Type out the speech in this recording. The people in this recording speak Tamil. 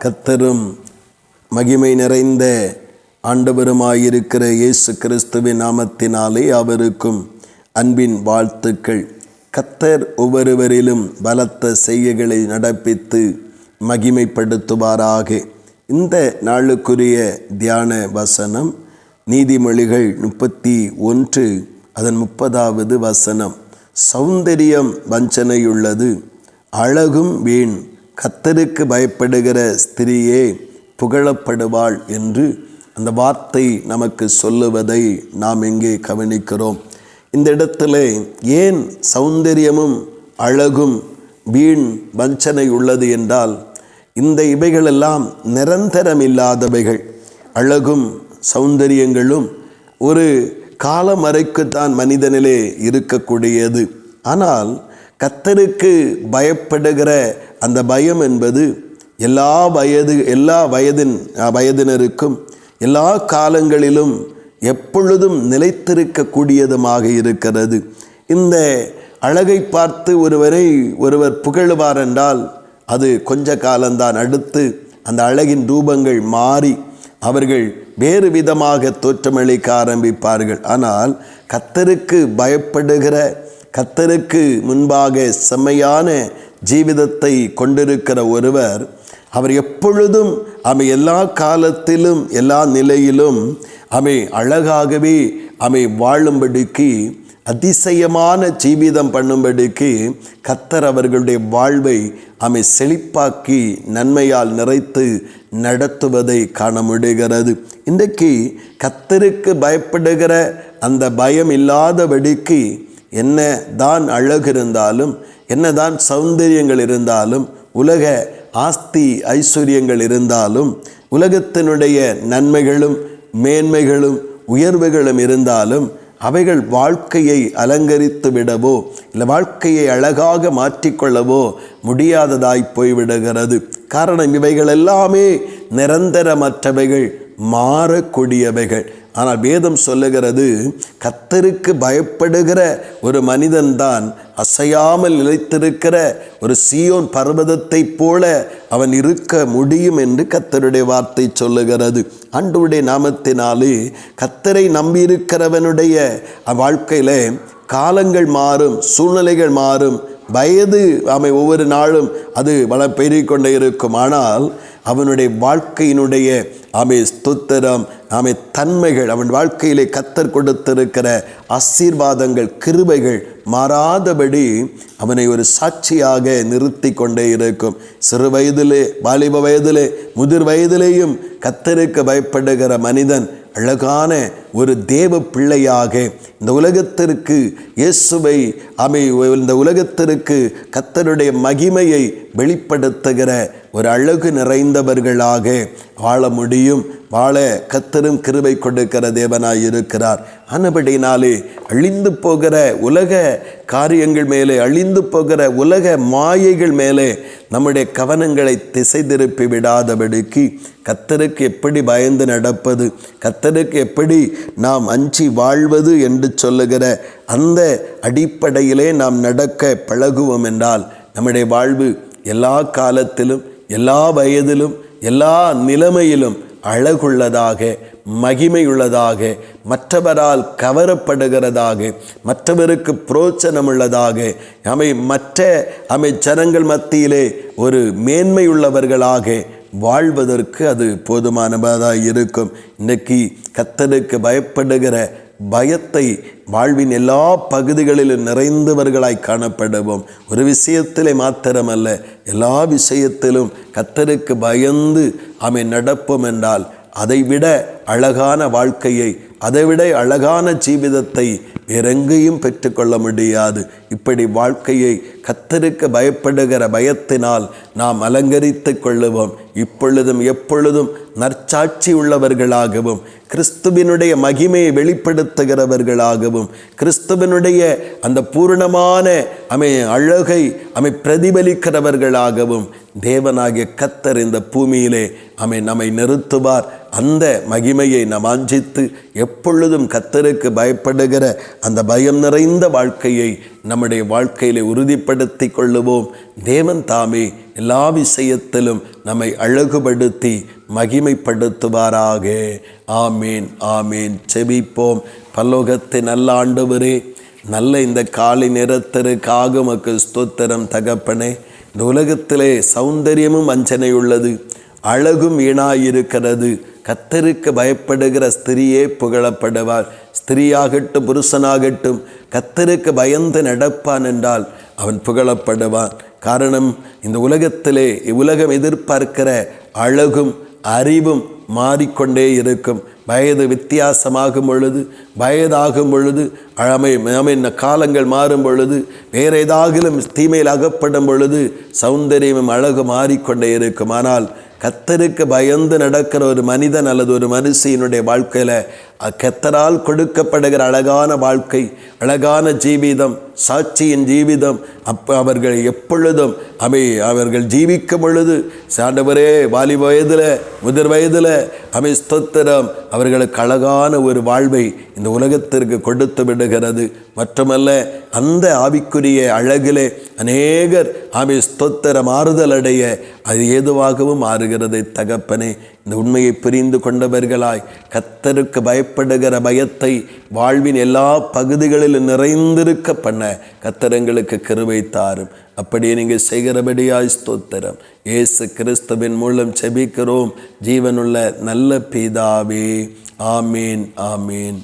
கர்த்தரும் மகிமை நிறைந்த ஆண்டவருமாயிருக்கிற இயேசு கிறிஸ்துவின் நாமத்தினாலே அவருக்கும் அன்பின் வாழ்த்துக்கள். கர்த்தர் ஒவ்வொருவரிலும் பலத்த செய்கைகளை நடப்பித்து மகிமைப்படுத்துவாராக. இந்த நாளுக்குரிய தியான வசனம் நீதிமொழிகள் 31 அதன் 30வது வசனம். சௌந்தரியம் வஞ்சனையுள்ளது, அழகும் வீண், கர்த்தருக்கு பயப்படுகிற ஸ்திரியே புகழப்படுவாள் என்று அந்த வார்த்தை நமக்கு சொல்லுவதை நாம் இங்கே கவனிக்கிறோம். இந்த இடத்துல ஏன் சௌந்தரியமும் அழகும் வீண் வஞ்சனை உள்ளது என்றால், இந்த இவைகளெல்லாம் நிரந்தரம் இல்லாதவைகள். அழகும் சௌந்தரியங்களும் ஒரு காலம் வரைக்குத்தான் மனிதனிலே இருக்கக்கூடியது. ஆனால் கர்த்தருக்கு பயப்படுகிற அந்த பயம் என்பது எல்லா வயதினருக்கும் எல்லா காலங்களிலும் எப்பொழுதும் நிலைத்திருக்கக்கூடியதுமாக இருக்கிறது. இந்த அழகை பார்த்து ஒருவர் புகழுவார் என்றால் அது கொஞ்ச காலம்தான். அடுத்து அந்த அழகின் ரூபங்கள் மாறி அவர்கள் வேறு விதமாக தோற்றமளிக்க ஆரம்பிப்பார்கள். ஆனால் கர்த்தருக்கு பயப்படுகிற, கர்த்தருக்கு முன்பாக செம்மையான ஜீவிதத்தை கொண்டிருக்கிற ஒருவர், அவர் எப்பொழுதும் எல்லா காலத்திலும் எல்லா நிலையிலும் அழகாகவே வாழும்படிக்கு, அதிசயமான ஜீவிதம் பண்ணும்படிக்கு கர்த்தர் அவர்களுடைய வாழ்வை செழிப்பாக்கி நன்மையால் நிறைத்து நடத்துவதை காண முடிகிறது. இன்றைக்கு கர்த்தருக்கு பயப்படுகிற அந்த பயம் இல்லாதபடிக்கு என்ன தான் அழகு இருந்தாலும், என்னதான் சௌந்தரியங்கள் இருந்தாலும், உலக ஆஸ்தி ஐஸ்வர்யங்கள் இருந்தாலும், உலகத்தினுடைய நன்மைகளும் மேன்மைகளும் உயர்வுகளும் இருந்தாலும் அவைகள் வாழ்க்கையை அலங்கரித்து விடவோ இல்லை வாழ்க்கையை அழகாக மாற்றிக்கொள்ளவோ முடியாததாய் போய்விடுகிறது. காரணம், இவைகள் எல்லாமே நிரந்தரமற்றவைகள், மாறக்கூடியவைகள். ஆனால் வேதம் சொல்லுகிறது, கர்த்தருக்கு பயப்படுகிற ஒரு மனிதன்தான் அசையாமல் நிலைத்திருக்கிற ஒரு சீயோன் பர்வதத்தை போல அவன் இருக்க முடியும் என்று கர்த்தருடைய வார்த்தை சொல்லுகிறது. ஆண்டவருடைய நாமத்தினாலே கர்த்தரை நம்பியிருக்கிறவனுடைய வாழ்க்கையில காலங்கள் மாறும், சூழ்நிலைகள் மாறும், வயது ஒவ்வொரு நாளும் அது பெருகிக்கொண்டே இருக்கும். ஆனால் அவனுடைய வாழ்க்கையினுடைய ஸ்தோத்திரம், தன்மைகள், அவன் வாழ்க்கையிலே கர்த்தர் கொடுத்திருக்கிற ஆசீர்வாதங்கள், கிருபைகள் மாறாதபடி அவனை ஒரு சாட்சியாக நிறுத்தி கொண்டே இருக்கும். சிறு வயதிலே, வாலிப வயதிலே, முதிர் வயதிலேயும் கர்த்தருக்கு பயப்படுகிற மனிதன் அழகான ஒரு தேவ பிள்ளையாக இந்த உலகத்திற்கு இயேசுவை இந்த உலகத்திற்கு கர்த்தருடைய மகிமையை வெளிப்படுத்துகிற ஒரு அழகு நிறைந்தவர்களாக வாழ முடியும். வாழ கர்த்தரும் கிருபை கொடுக்கிற தேவனாய் இருக்கிறார். ஆனபடினாலே அழிந்து போகிற உலக காரியங்கள் மேலே, அழிந்து போகிற உலக மாயைகள் மேலே நம்முடைய கவனங்களை திசை திருப்பி விடாதபடிக்கு கர்த்தருக்கு எப்படி பயந்து நடப்பது, கர்த்தருக்கு எப்படி நாம் அஞ்சி வாழ்வது என்று சொல்லுகிற அந்த அடிப்படையிலே நாம் நடக்க பழகுவோம் என்றால் நம்முடைய வாழ்வு எல்லா காலத்திலும், எல்லா வயதிலும், எல்லா நிலைமையிலும் அழகுள்ளதாக, மகிமையுள்ளதாக, மற்றவரால் கவரப்படுகிறதாக, மற்றவருக்கு புரோச்சனமுள்ளதாக, மற்ற ஜனங்கள் மத்தியிலே ஒரு மேன்மையுள்ளவர்களாக வாழ்வதற்கு அது போதுமானதாக இருக்கும். இன்னைக்கு கர்த்தருக்கு பயப்படுகிற பயத்தை வாழ்வின் எல்லா பகுதிகளிலும் நிறைந்தவர்களாய் காணப்படுவோம். ஒரு விஷயத்திலே மாத்திரமல்ல, எல்லா விஷயத்திலும் கர்த்தருக்கு பயந்து நடப்போம் என்றால் அதைவிட அழகான வாழ்க்கையை, அதைவிட அழகான ஜீவிதத்தை வேறெங்கேயும் பெற்றுக்கொள்ள முடியாது. இப்படி வாழ்க்கையை கர்த்தருக்கு பயப்படுகிற பயத்தினால் நாம் அலங்கரித்து கொள்ளுவோம். இப்பொழுதும் எப்பொழுதும் நற்சாட்சி உள்ளவர்களாகவும், கிறிஸ்துவினுடைய மகிமையை வெளிப்படுத்துகிறவர்களாகவும், கிறிஸ்துவினுடைய அந்த பூரணமான அழகை பிரதிபலிக்கிறவர்களாகவும் தேவனாகிய கர்த்தர் இந்த பூமியிலே நம்மை நிறுத்துவார். அந்த மகிமையை நாம் வாஞ்சித்து எப்பொழுதும் கர்த்தருக்கு பயப்படுகிற அந்த பயம் நிறைந்த வாழ்க்கையை நம்முடைய வாழ்க்கையிலே உறுதிப்படுத்தி கொள்ளுவோம். தேவன் தாமே எல்லா விஷயத்திலும் நம்மை அழகுபடுத்தி மகிமைப்படுத்துவாராக. ஆமீன், ஆமீன். செபிப்போம். பரலோகத்தின் நல்ல ஆண்டவரே, நல்ல இந்த காலை நேரத்திற்காக உமக்கு ஸ்தோத்திரம் தகப்பனே. இந்த உலகத்திலே சௌந்தரியமும் வஞ்சனை உள்ளது, அழகும் வீணாயிருக்கிறது. கர்த்தருக்கு பயப்படுகிற ஸ்திரியே புகழப்படுவார். ஸ்திரீயாகட்டும் புருஷனாகட்டும் கர்த்தருக்கு பயந்து நடப்பான் என்றால் அவன் புகழப்படுவான். காரணம், இந்த உலகத்திலே உலகம் எதிர்பார்க்கிற அழகும் அறிவும் மாறிக்கொண்டே இருக்கும். வயது வித்தியாசமாகும் பொழுது, வயதாகும் பொழுது, காலங்கள் மாறும் பொழுது, வேறு ஏதாகிலும் தீமையில் அகப்படும் பொழுது சௌந்தரியமும் அழகு மாறிக்கொண்டே இருக்கும். ஆனால் கர்த்தருக்கு பயந்து நடக்கிற ஒரு மனிதன் அல்லது ஒரு மனுஷியினுடைய வாழ்க்கையில் கர்த்தரால் கொடுக்கப்படுகிற அழகான வாழ்க்கை, அழகான ஜீவிதம், சாட்சியின் ஜீவிதம் அவர்கள் எப்பொழுதும் அவர்கள் ஜீவிக்கும் பொழுது ஆண்டவரே வாலி வயதில் முதிர் வயதில் ஸ்தோத்திரம் அவர்களுக்கு அழகான ஒரு வாழ்வை இந்த உலகத்திற்கு கொடுத்து விடுகிறது. மட்டுமல்ல, அந்த ஆவிக்குரிய அழகிலே அநேகர் ஸ்தோத்திரம் மாறுதல் அடைய அது ஏதுவாகவும் மாறுகிறது. தகப்பனே, இந்த உண்மையை புரிந்து கொண்டவர்களாய் கர்த்தருக்கு பயப்படுகிற பயத்தை வாழ்வின் எல்லா பகுதிகளிலும் நிறைந்திருக்க பண்ண கர்த்தரங்களுக்கு கிருபை தாரும். அப்படியே நீங்கள் செய்கிறபடியாய் ஸ்தோத்திரம். இயேசு கிறிஸ்துவின் மூலம் செபிக்கிறோம் ஜீவனுள்ள நல்ல பிதாவே. ஆமீன், ஆமீன்.